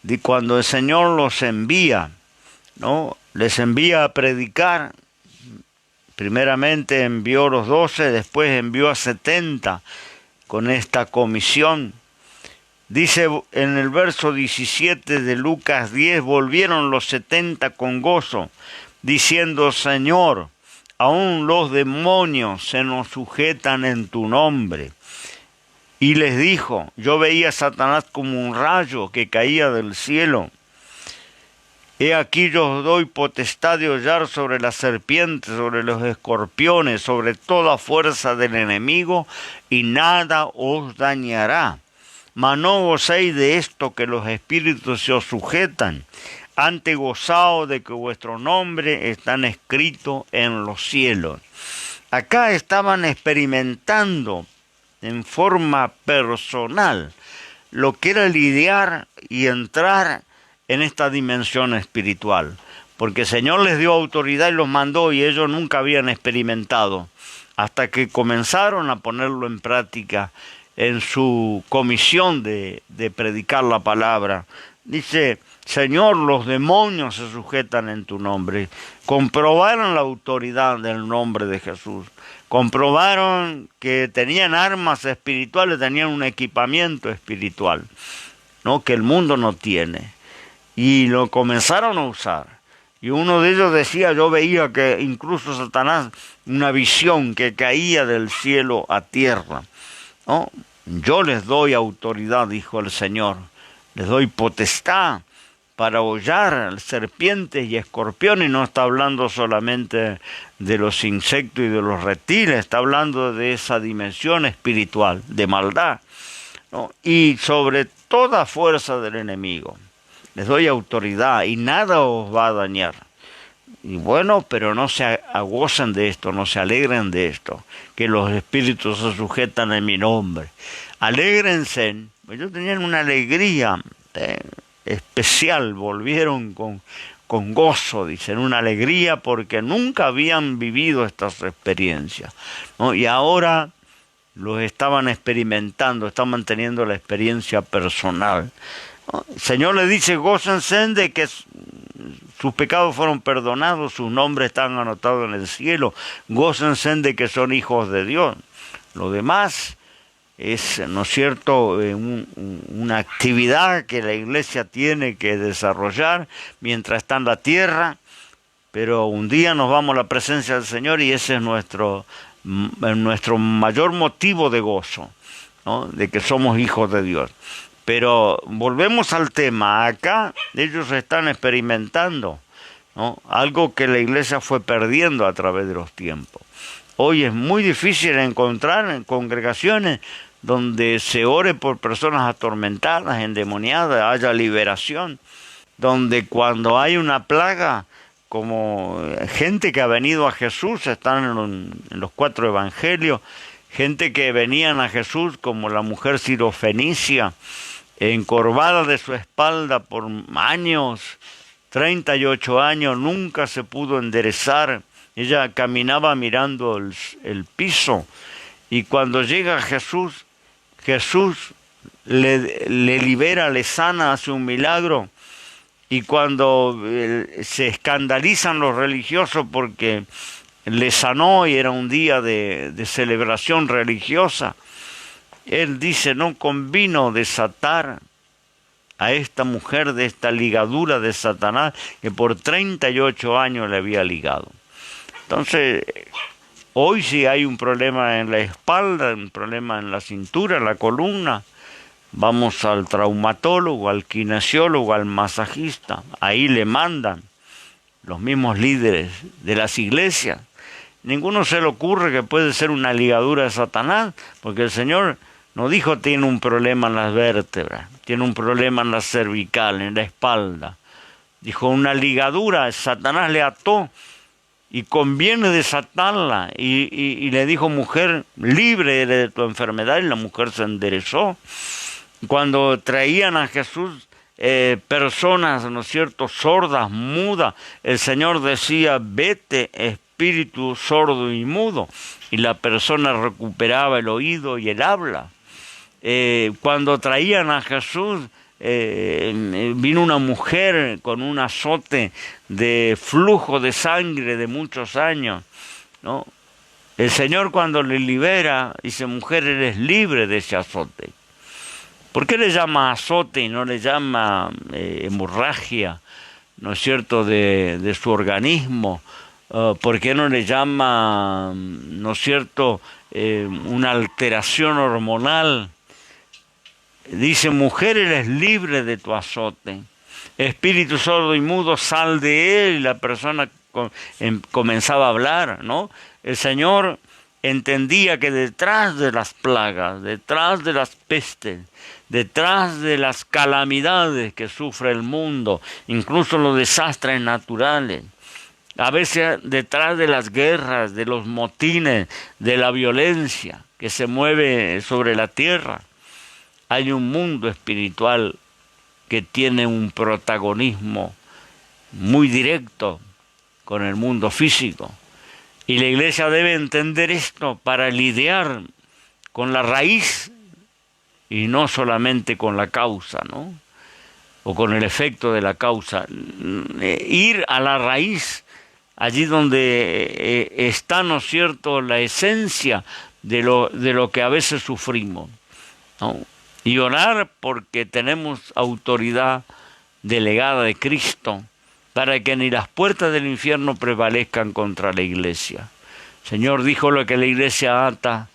de cuando el Señor los envía, ¿no? Les envía a predicar. Primeramente envió los 12, después envió a 70 con esta comisión. Dice en el verso 17 de Lucas 10, volvieron los 70 con gozo, diciendo: Señor, aún los demonios se nos sujetan en tu nombre. Y les dijo: yo veía a Satanás como un rayo que caía del cielo. He aquí yo os doy potestad de hollar sobre las serpientes, sobre los escorpiones, sobre toda fuerza del enemigo, y nada os dañará. Mas no gocéis de esto, que los espíritus se os sujetan. Antes gozaos de que vuestro nombre están escritos en los cielos. Acá estaban experimentando en forma personal lo que era lidiar y entrar en esta dimensión espiritual, porque el Señor les dio autoridad y los mandó, y ellos nunca habían experimentado, hasta que comenzaron a ponerlo en práctica en su comisión de predicar la palabra. Dice: Señor, los demonios se sujetan en tu nombre. Comprobaron la autoridad del nombre de Jesús. Comprobaron que tenían armas espirituales, tenían un equipamiento espiritual, ¿no?, que el mundo no tiene. Y lo comenzaron a usar. Y uno de ellos decía: yo veía que incluso Satanás, una visión que caía del cielo a tierra, ¿no? Yo les doy autoridad, dijo el Señor. Les doy potestad para hollar serpientes y escorpiones. Y no está hablando solamente de los insectos y de los reptiles, está hablando de esa dimensión espiritual, de maldad. ¿no? Y sobre toda fuerza del enemigo. Les doy autoridad y nada os va a dañar. Y bueno, pero no se agozan de esto, no se alegren de esto, que los espíritus se sujetan en mi nombre. Alégrense. Ellos tenían una alegría especial, volvieron con gozo, dicen, una alegría porque nunca habían vivido estas experiencias, ¿no? Y ahora los estaban experimentando, estaban teniendo la experiencia personal. El Señor le dice, gócense de que sus pecados fueron perdonados, sus nombres están anotados en el cielo, gócense de que son hijos de Dios. Lo demás es, ¿no es cierto?, una actividad que la iglesia tiene que desarrollar mientras está en la tierra, pero un día nos vamos a la presencia del Señor y ese es nuestro mayor motivo de gozo, ¿no?, de que somos hijos de Dios. Pero volvemos al tema, acá ellos están experimentando, ¿no?, algo que la iglesia fue perdiendo a través de los tiempos. Hoy es muy difícil encontrar en congregaciones donde se ore por personas atormentadas, endemoniadas, haya liberación, donde cuando hay una plaga, como gente que ha venido a Jesús, están en los 4 evangelios, gente que venían a Jesús, como la mujer sirofenicia, encorvada de su espalda por años, 38 años, nunca se pudo enderezar. Ella caminaba mirando el piso, y cuando llega Jesús, Jesús le libera, le sana, hace un milagro. Y cuando se escandalizan los religiosos porque le sanó y era un día de celebración religiosa, él dice, no convino desatar a esta mujer de esta ligadura de Satanás que por 38 años le había ligado. Entonces, hoy si hay un problema en la espalda, un problema en la cintura, en la columna, vamos al traumatólogo, al kinesiólogo, al masajista. Ahí le mandan los mismos líderes de las iglesias. Ninguno se le ocurre que puede ser una ligadura de Satanás, porque el Señor no dijo tiene un problema en las vértebras, tiene un problema en la cervical, en la espalda. Dijo una ligadura, Satanás le ató y conviene desatarla. Y le dijo, mujer, libre de tu enfermedad, y la mujer se enderezó. Cuando traían a Jesús personas, ¿no es cierto?, sordas, mudas, el Señor decía, vete espíritu sordo y mudo, y la persona recuperaba el oído y el habla. Cuando traían a Jesús, vino una mujer con un azote de flujo de sangre de muchos años, ¿no? El Señor cuando le libera, dice, mujer, eres libre de ese azote. ¿Por qué le llama azote y no le llama hemorragia, ¿no es cierto?, de su organismo? ¿Por qué no le llama, ¿no es cierto?, una alteración hormonal? Dice, mujer, eres libre de tu azote. Espíritu sordo y mudo, sal de él. Y la persona comenzaba a hablar, ¿no? El Señor entendía que detrás de las plagas, detrás de las pestes, detrás de las calamidades que sufre el mundo, incluso los desastres naturales, a veces detrás de las guerras, de los motines, de la violencia que se mueve sobre la tierra, hay un mundo espiritual que tiene un protagonismo muy directo con el mundo físico. Y la iglesia debe entender esto para lidiar con la raíz y no solamente con la causa, ¿no?, o con el efecto de la causa. Ir a la raíz, allí donde está, ¿no es cierto?, la esencia de lo que a veces sufrimos, ¿no? Y orar porque tenemos autoridad delegada de Cristo para que ni las puertas del infierno prevalezcan contra la iglesia. El Señor dijo, lo que la iglesia ata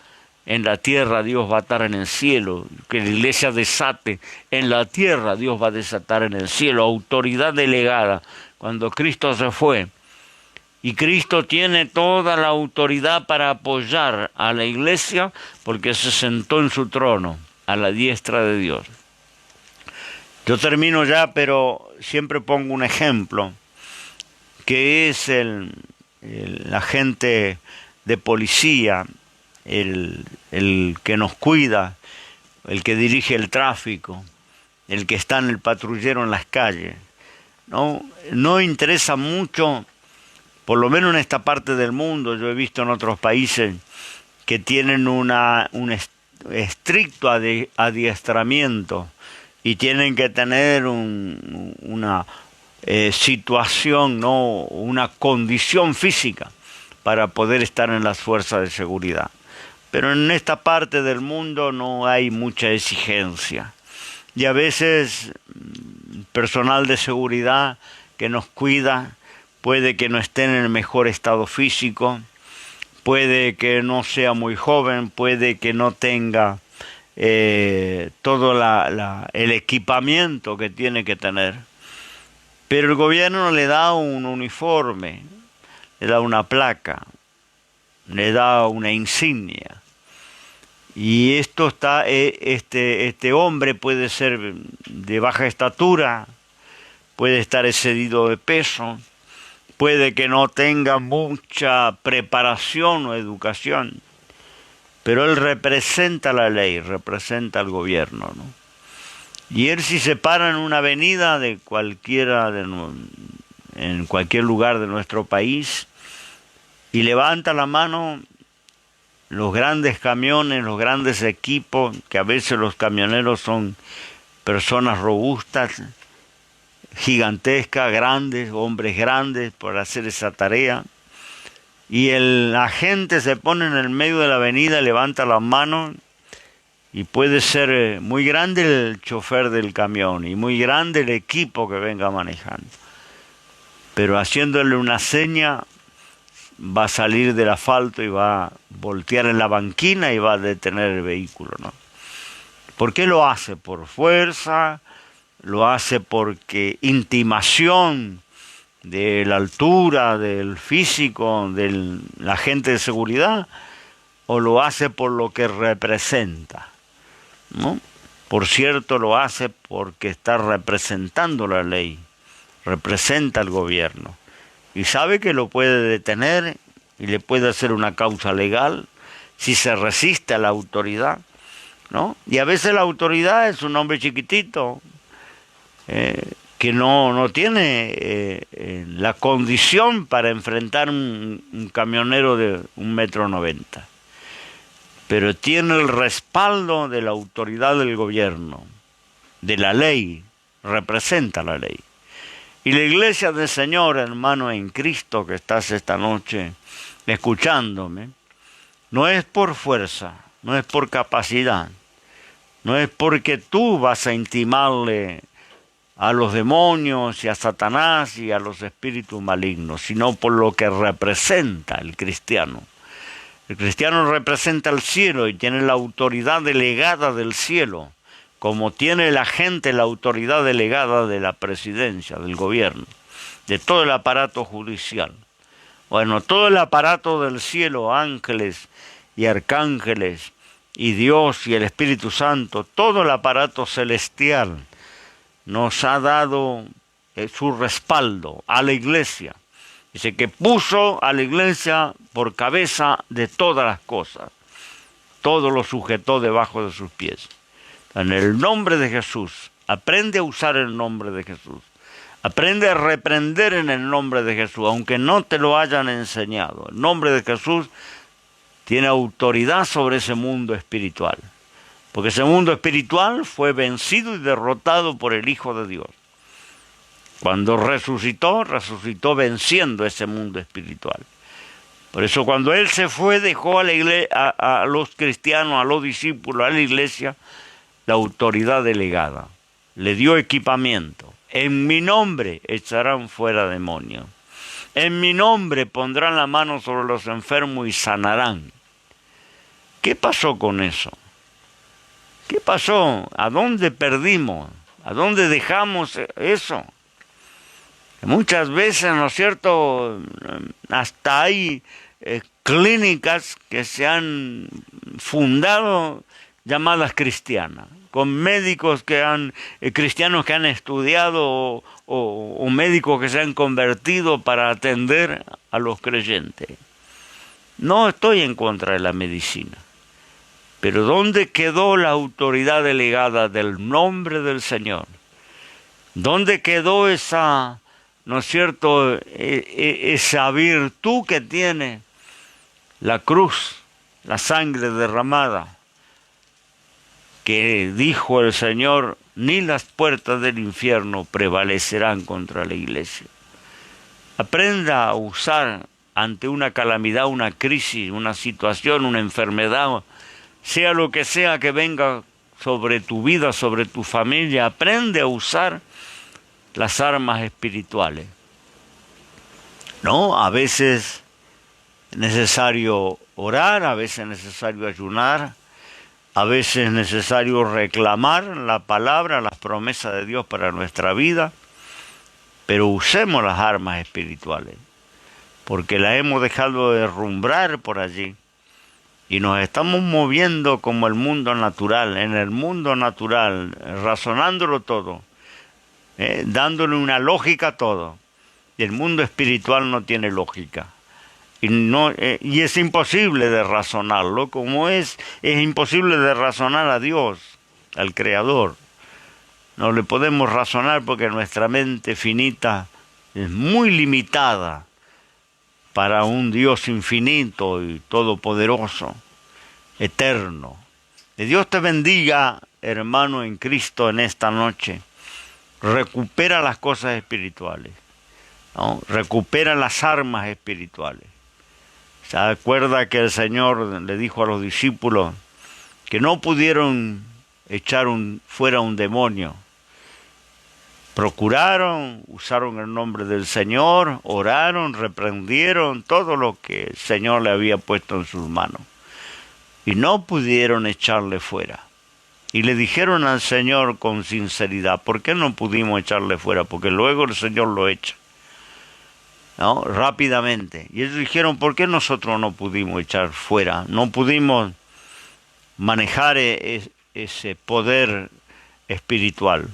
en la tierra, Dios va a atar en el cielo. Que la iglesia desate en la tierra, Dios va a desatar en el cielo. Autoridad delegada. Cuando Cristo se fue, y Cristo tiene toda la autoridad para apoyar a la iglesia porque se sentó en su trono. a la diestra de Dios. Yo termino ya, pero siempre pongo un ejemplo, que es el agente de policía, el que nos cuida, el que dirige el tráfico, el que está en el patrullero en las calles. No interesa mucho, por lo menos en esta parte del mundo. Yo he visto en otros países que tienen un estricto adiestramiento y tienen que tener una situación, ¿no?, una condición física para poder estar en las fuerzas de seguridad. Pero en esta parte del mundo no hay mucha exigencia. Y a veces personal de seguridad que nos cuida puede que no esté en el mejor estado físico, puede que no sea muy joven, puede que no tenga todo el equipamiento que tiene que tener. Pero el gobierno le da un uniforme, le da una placa, le da una insignia. Y esto está, este hombre puede ser de baja estatura, puede estar excedido de peso, puede que no tenga mucha preparación o educación, pero él representa la ley, representa al gobierno, ¿no? Y él, si se para en una avenida de en cualquier lugar de nuestro país y levanta la mano, los grandes camiones, los grandes equipos, que a veces los camioneros son personas robustas, gigantescas, grandes, hombres grandes por hacer esa tarea, y el agente se pone en el medio de la avenida, levanta las manos, y puede ser muy grande el chofer del camión y muy grande el equipo que venga manejando, pero haciéndole una seña va a salir del asfalto y va a voltear en la banquina y va a detener el vehículo, ¿no? ¿Por qué lo hace? ¿Por fuerza? ¿Lo hace porque intimación de la altura, del físico, del agente de seguridad? ¿O lo hace por lo que representa, ¿no? Por cierto, lo hace porque está representando la ley, representa al gobierno. Y sabe que lo puede detener y le puede hacer una causa legal si se resiste a la autoridad, ¿no? Y a veces la autoridad es un hombre chiquitito que no tiene la condición para enfrentar un camionero de 1,90 m. Pero tiene el respaldo de la autoridad del gobierno, de la ley, representa la ley. Y la iglesia del Señor, hermano en Cristo, que estás esta noche escuchándome, no es por fuerza, no es por capacidad, no es porque tú vas a intimarle a los demonios y a Satanás y a los espíritus malignos, sino por lo que representa el cristiano. El cristiano representa el cielo y tiene la autoridad delegada del cielo, como tiene la gente la autoridad delegada de la presidencia, del gobierno, de todo el aparato judicial. Bueno, todo el aparato del cielo, ángeles y arcángeles, y Dios y el Espíritu Santo, todo el aparato celestial, nos ha dado su respaldo a la iglesia. Dice que puso a la iglesia por cabeza de todas las cosas. Todo lo sujetó debajo de sus pies. En el nombre de Jesús, aprende a usar el nombre de Jesús. Aprende a reprender en el nombre de Jesús, aunque no te lo hayan enseñado. El nombre de Jesús tiene autoridad sobre ese mundo espiritual. Porque ese mundo espiritual fue vencido y derrotado por el Hijo de Dios. Cuando resucitó venciendo ese mundo espiritual. Por eso cuando Él se fue, dejó a los cristianos, a los discípulos, a la iglesia, la autoridad delegada. Le dio equipamiento. En mi nombre echarán fuera demonios. En mi nombre pondrán la mano sobre los enfermos y sanarán. ¿Qué pasó con eso? ¿Qué pasó? ¿A dónde perdimos? ¿A dónde dejamos eso? Muchas veces, ¿no es cierto?, hasta hay clínicas que se han fundado llamadas cristianas, con médicos cristianos que han estudiado o médicos que se han convertido para atender a los creyentes. No estoy en contra de la medicina, pero ¿dónde quedó la autoridad delegada del nombre del Señor? ¿Dónde quedó esa, no es cierto, esa virtud que tiene la cruz, la sangre derramada, que dijo el Señor, ni las puertas del infierno prevalecerán contra la iglesia? Aprenda a usar ante una calamidad, una crisis, una situación, una enfermedad, sea lo que sea que venga sobre tu vida, sobre tu familia, aprende a usar las armas espirituales. ¿No? A veces es necesario orar, a veces es necesario ayunar, a veces es necesario reclamar la palabra, las promesas de Dios para nuestra vida, pero usemos las armas espirituales, porque las hemos dejado derrumbrar por allí y nos estamos moviendo como el mundo natural, en el mundo natural, razonándolo todo, dándole una lógica a todo. Y el mundo espiritual no tiene lógica. Y es imposible de razonarlo, como es imposible de razonar a Dios, al Creador. No le podemos razonar porque nuestra mente finita es muy limitada para un Dios infinito y todopoderoso, eterno. Que Dios te bendiga, hermano en Cristo, en esta noche. Recupera las cosas espirituales, ¿no? Recupera las armas espirituales. ¿Se acuerda que el Señor le dijo a los discípulos que no pudieron echar fuera un demonio? Procuraron, usaron el nombre del Señor, oraron, reprendieron todo lo que el Señor le había puesto en sus manos. Y no pudieron echarle fuera. Y le dijeron al Señor con sinceridad, ¿por qué no pudimos echarle fuera? Porque luego el Señor lo echa, ¿no? Rápidamente. Y ellos dijeron, ¿por qué nosotros no pudimos echar fuera? No pudimos manejar ese poder espiritual.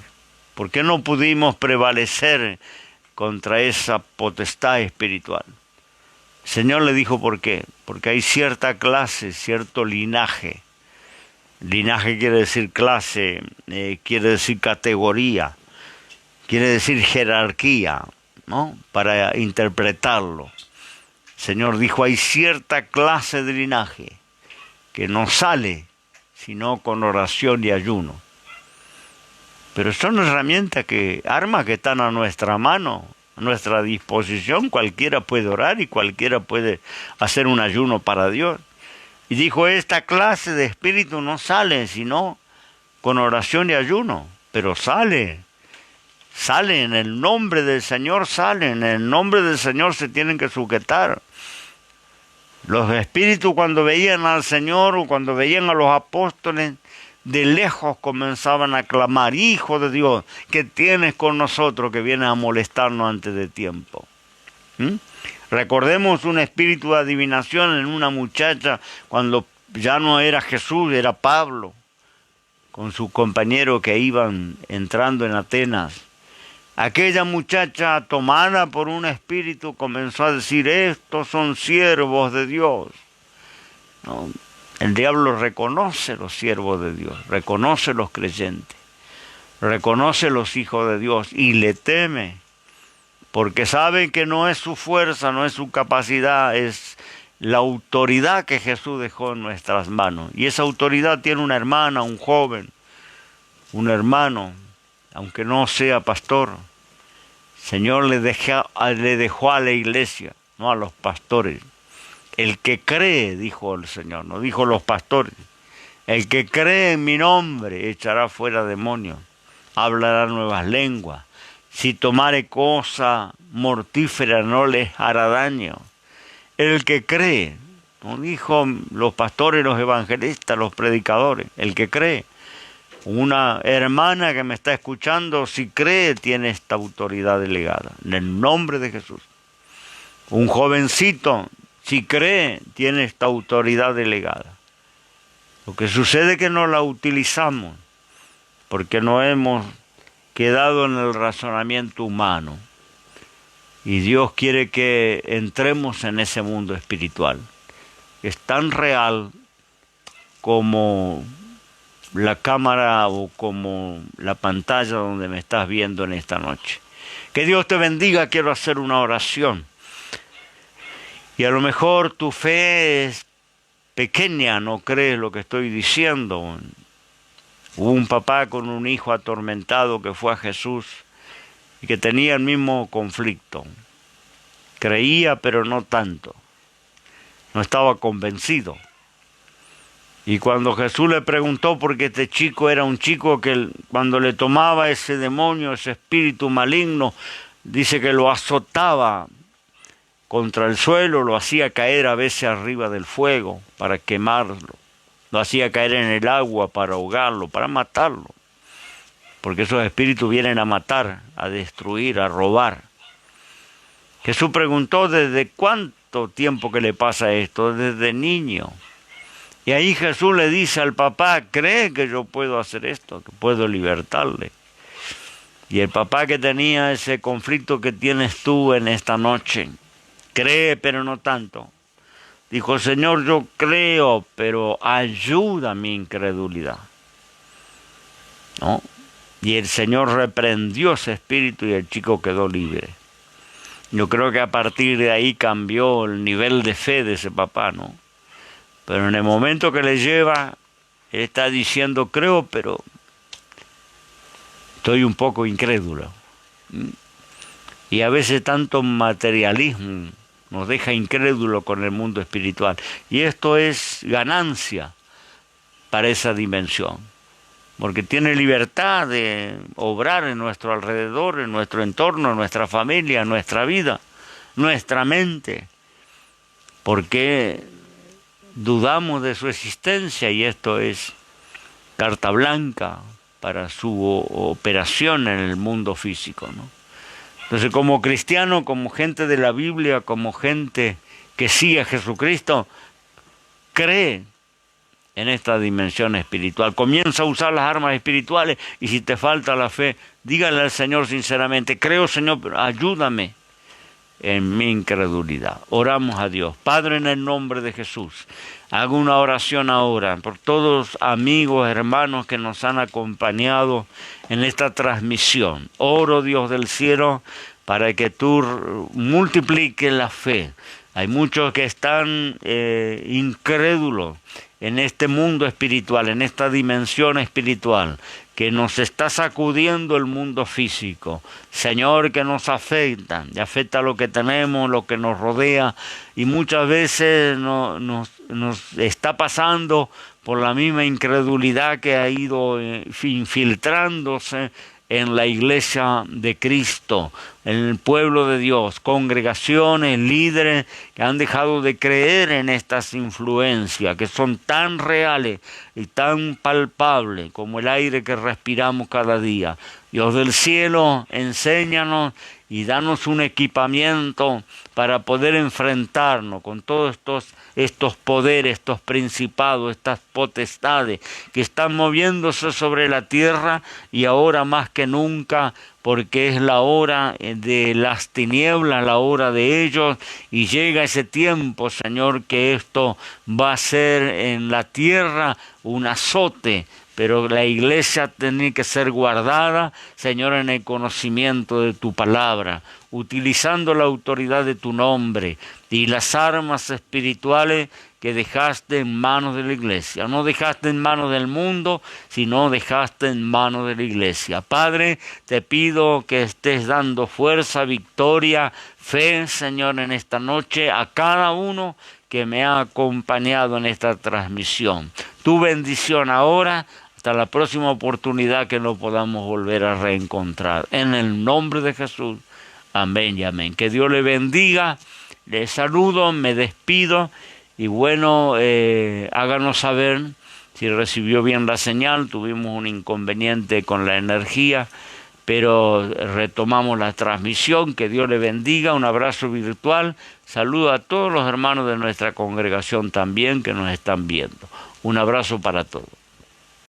¿Por qué no pudimos prevalecer contra esa potestad espiritual? El Señor le dijo, ¿por qué? Porque hay cierta clase, cierto linaje. Linaje quiere decir clase, quiere decir categoría, quiere decir jerarquía, ¿no? Para interpretarlo. El Señor dijo, hay cierta clase de linaje que no sale sino con oración y ayuno. Pero son herramientas armas que están a nuestra mano, a nuestra disposición. Cualquiera puede orar y cualquiera puede hacer un ayuno para Dios. Y dijo, esta clase de espíritu no sale sino con oración y ayuno, pero sale en el nombre del Señor, en el nombre del Señor se tienen que sujetar. Los espíritus cuando veían al Señor o cuando veían a los apóstoles, de lejos comenzaban a clamar, Hijo de Dios, ¿qué tienes con nosotros que vienes a molestarnos antes de tiempo? Recordemos un espíritu de adivinación en una muchacha cuando ya no era Jesús, era Pablo, con su compañero que iban entrando en Atenas. Aquella muchacha tomada por un espíritu comenzó a decir, estos son siervos de Dios, ¿no? El diablo reconoce los siervos de Dios, reconoce los creyentes, reconoce los hijos de Dios y le teme, porque sabe que no es su fuerza, no es su capacidad, es la autoridad que Jesús dejó en nuestras manos. Y esa autoridad tiene una hermana, un joven, un hermano, aunque no sea pastor. El Señor le dejó a la iglesia, no a los pastores. El que cree, dijo el Señor, no dijo los pastores, el que cree en mi nombre echará fuera demonios, hablará nuevas lenguas. Si tomare cosa mortífera no les hará daño. El que cree, no dijo los pastores, los evangelistas, los predicadores, el que cree. Una hermana que me está escuchando, si cree, tiene esta autoridad delegada, en el nombre de Jesús. Un jovencito, si cree, tiene esta autoridad delegada. Lo que sucede es que no la utilizamos porque no hemos quedado en el razonamiento humano. Y Dios quiere que entremos en ese mundo espiritual. Es tan real como la cámara o como la pantalla donde me estás viendo en esta noche. Que Dios te bendiga. Quiero hacer una oración. Y a lo mejor tu fe es pequeña, no crees lo que estoy diciendo. Hubo un papá con un hijo atormentado que fue a Jesús y que tenía el mismo conflicto. Creía, pero no tanto. No estaba convencido. Y cuando Jesús le preguntó, porque este chico era un chico que cuando le tomaba ese demonio, ese espíritu maligno, dice que lo azotaba contra el suelo, lo hacía caer a veces arriba del fuego para quemarlo, lo hacía caer en el agua para ahogarlo, para matarlo, porque esos espíritus vienen a matar, a destruir, a robar. Jesús preguntó desde cuánto tiempo que le pasa esto, desde niño. Y ahí Jesús le dice al papá, ¿cree que yo puedo hacer esto, que puedo libertarle? Y el papá que tenía ese conflicto que tienes tú en esta noche, cree pero no tanto. Dijo, Señor, yo creo, pero ayuda mi incredulidad. ¿No? Y el Señor reprendió ese espíritu y el chico quedó libre. Yo creo que a partir de ahí cambió el nivel de fe de ese papá, ¿no? Pero en el momento que le lleva, él está diciendo, creo, pero estoy un poco incrédulo. Y a veces tanto materialismo nos deja incrédulo con el mundo espiritual. Y esto es ganancia para esa dimensión. Porque tiene libertad de obrar en nuestro alrededor, en nuestro entorno, en nuestra familia, en nuestra vida, nuestra mente. Porque dudamos de su existencia y esto es carta blanca para su operación en el mundo físico, ¿no? Entonces, como cristiano, como gente de la Biblia, como gente que sigue a Jesucristo, cree en esta dimensión espiritual. Comienza a usar las armas espirituales y si te falta la fe, dígale al Señor sinceramente, creo, Señor, pero ayúdame en mi incredulidad. Oramos a Dios. Padre, en el nombre de Jesús, hago una oración ahora por todos los amigos, hermanos que nos han acompañado en esta transmisión. Oro, Dios del cielo, para que tú multipliques la fe. Hay muchos que están incrédulos en este mundo espiritual, en esta dimensión espiritual, que nos está sacudiendo el mundo físico. Señor, que nos afecta, y afecta lo que tenemos, lo que nos rodea, y muchas veces nos está pasando por la misma incredulidad que ha ido infiltrándose en la iglesia de Cristo, en el pueblo de Dios, congregaciones, líderes que han dejado de creer en estas influencias que son tan reales y tan palpables como el aire que respiramos cada día. Dios del cielo, enséñanos y danos un equipamiento para poder enfrentarnos con todos estos poderes, estos principados, estas potestades que están moviéndose sobre la tierra y ahora más que nunca, porque es la hora de las tinieblas, la hora de ellos, y llega ese tiempo, Señor, que esto va a ser en la tierra un azote, pero la iglesia tiene que ser guardada, Señor, en el conocimiento de tu palabra, utilizando la autoridad de tu nombre y las armas espirituales que dejaste en manos de la iglesia. No dejaste en manos del mundo, sino dejaste en manos de la iglesia. Padre, te pido que estés dando fuerza, victoria, fe, Señor, en esta noche a cada uno que me ha acompañado en esta transmisión. Tu bendición ahora, hasta la próxima oportunidad que nos podamos volver a reencontrar. En el nombre de Jesús. Amén y amén. Que Dios le bendiga. Les saludo, me despido. Y bueno, háganos saber si recibió bien la señal. Tuvimos un inconveniente con la energía, pero retomamos la transmisión. Que Dios le bendiga. Un abrazo virtual. Saludo a todos los hermanos de nuestra congregación también que nos están viendo. Un abrazo para todos.